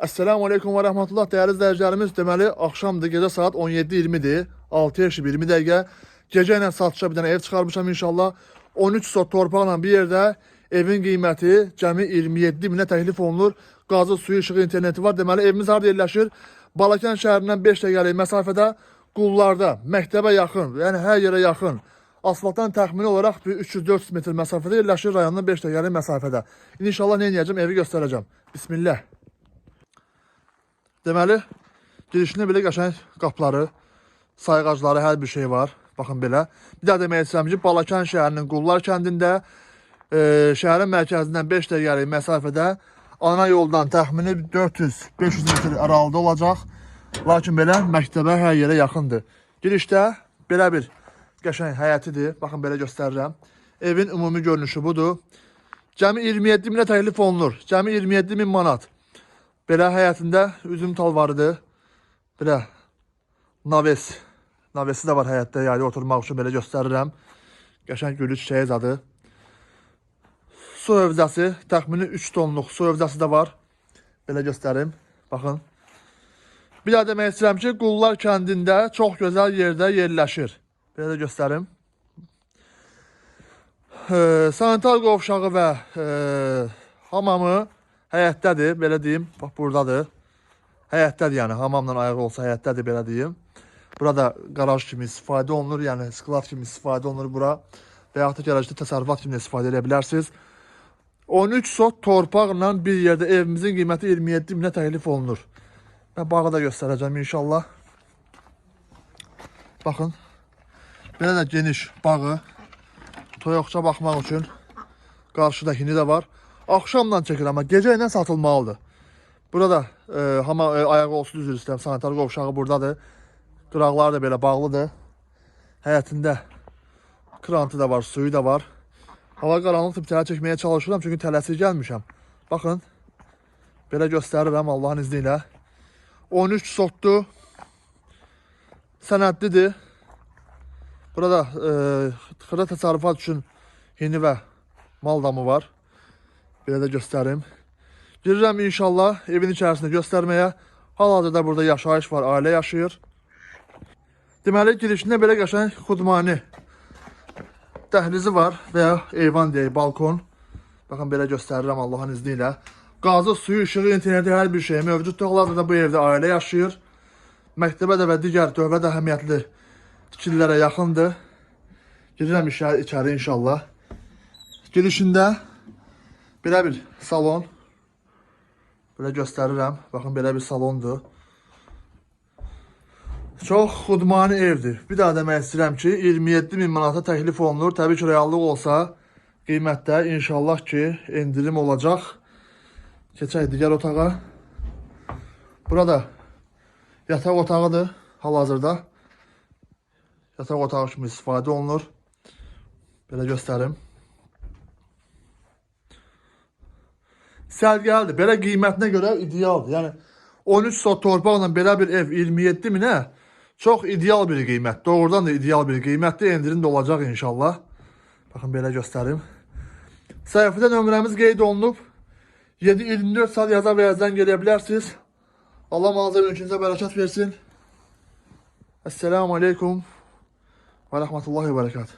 Esselamu Aleyküm ve Rahmetullah değerli izleyicilerimiz. Deməli, akşamdır, gece saat 17:20'dir. 6 yaşı 20 dəqiqə. Gece ilə satışa bir dənə ev çıxarmışam inşallah. 13 sot torpaqla bir yerdə evin qiyməti cəmi 27 minə təklif olunur. Qazı, suyu, işığı, interneti var. Deməli, evimiz harada yerləşir? Balakən şəhərindən 5 dəqiqəlik məsafədə, Qullarda, məktəbə yaxın, yəni hər yerə yaxın. Asfaltdan təxmini olaraq 300-400 metr məsafədə yerləşir, rayondan 5 dəqiqəlik məsafədə. İnşallah nə edəcəm? Evi göstərəcəm. Bismillah. Deməli, girişində belə qəşəng qapıları, sayğacları, hər bir şey var. Baxın belə. Bir daha demək istəyirəm ki, Balakən şəhərinin Qullar kəndində, şəhərin mərkəzindən 5 dəqiqəlik məsafədə, ana yoldan təxmini 400-500 metr aralıda olacaq. Lakin belə məktəbə hər yerə yaxındır. Girişdə belə bir qəşəng həyətidir. Baxın belə göstərirəm. Evin ümumi görünüşü budur. Cəmi 27 minə təklif olunur. Cəmi 27 min manat. Belə həyətində üzüm talvarıdır. Belə naves. Navesi də var həyətdə, yəni oturmaq üçün belə göstərirəm. Qəşəng gülü çiçəyi zadı. Su hövzəsi, təxmini 3 tonluq su hövzəsi də var. Belə göstərim. Baxın. Bir daha demək istəyirəm ki, Qullar kəndində çox gözəl yerdə yerləşir. Belə də göstərim. Sanitar qovşağı və hamamı həyətdədir, belə deyim. Bax, buradadır. Həyətdədir, yəni hamamla ayağı olsa həyətdədir, belə deyim. Burada qaraj kimi istifadə olunur, yəni sklad kimi istifadə olunur bura. Və yaxud da gələcəkdə təsərrüfat kimi istifadə edə bilərsiniz. 13 sot torpaqla bir yerdə evimizin qiyməti 27 minə təklif olunur. Və bağı da göstərəcəm inşallah. Baxın. Belə də geniş bağı. Toyuqça baxmaq üçün. Qarşıdakini də var. Axşamdan çəkir, amma gecə ilə satılmalıdır. Burada ayağı olsun, üzr istəyirəm. Sanitar qovşağı buradadır. Qıraqları da belə bağlıdır. Həyətində krantı da var, suyu da var. Hava qaranlıqdır, bir təhər çəkməyə çalışıram, çünki tələsik gəlmişəm. Baxın. Belə göstərirəm Allahın izni ilə. 13 sotdur. Sənədlidir. Burada xırda təsərrüfat üçün hini və mal damı var. Belə də göstərim. Girirəm inşallah evin içərisində göstərməyə. Hal-hazırda burada yaşayış var, ailə yaşayır. Deməli, girişində belə qəşəng xudmani dəhlizi var və ya eyvan deyək, balkon. Baxın, belə göstərirəm Allahın izni ilə. Qazı, suyu, işığı, interneti, hər bir şey mövcuddur. Hal-hazırda bu evdə ailə yaşayır. Məktəbə də və digər dövlət əhəmiyyətli tikililərə yaxındır. Girirəm içəri inşallah. Girişində belə bir salon. Belə göstərirəm. Baxın, belə bir salondur. Çox xudmani evdir. Bir daha demək istəyirəm ki, 27 min manata təklif olunur. Təbii ki, reallıq olsa qiymətdə inşallah ki, endirim olacaq. Keçək digər otağa. Burada yataq otağıdır hal-hazırda. Yataq otağı kimi istifadə olunur. Belə göstərim. Sərgəlidir. Belə qiymətinə görə idealdır. Yəni 13 sot torpaqla belə bir ev 27 minə çox ideal bir qiymət. Doğrudan da ideal bir qiymətdir. Endirim də olacaq inşallah. Baxın, belə göstərim. Səhifədə nömrəmiz qeyd olunub. 7-24 saat yaza və yazdan gələ bilərsiniz. Allah malzə mülkünüzə bərəkət versin. Esselamu Aleyküm və Rəhmətullahi və Bərəkət.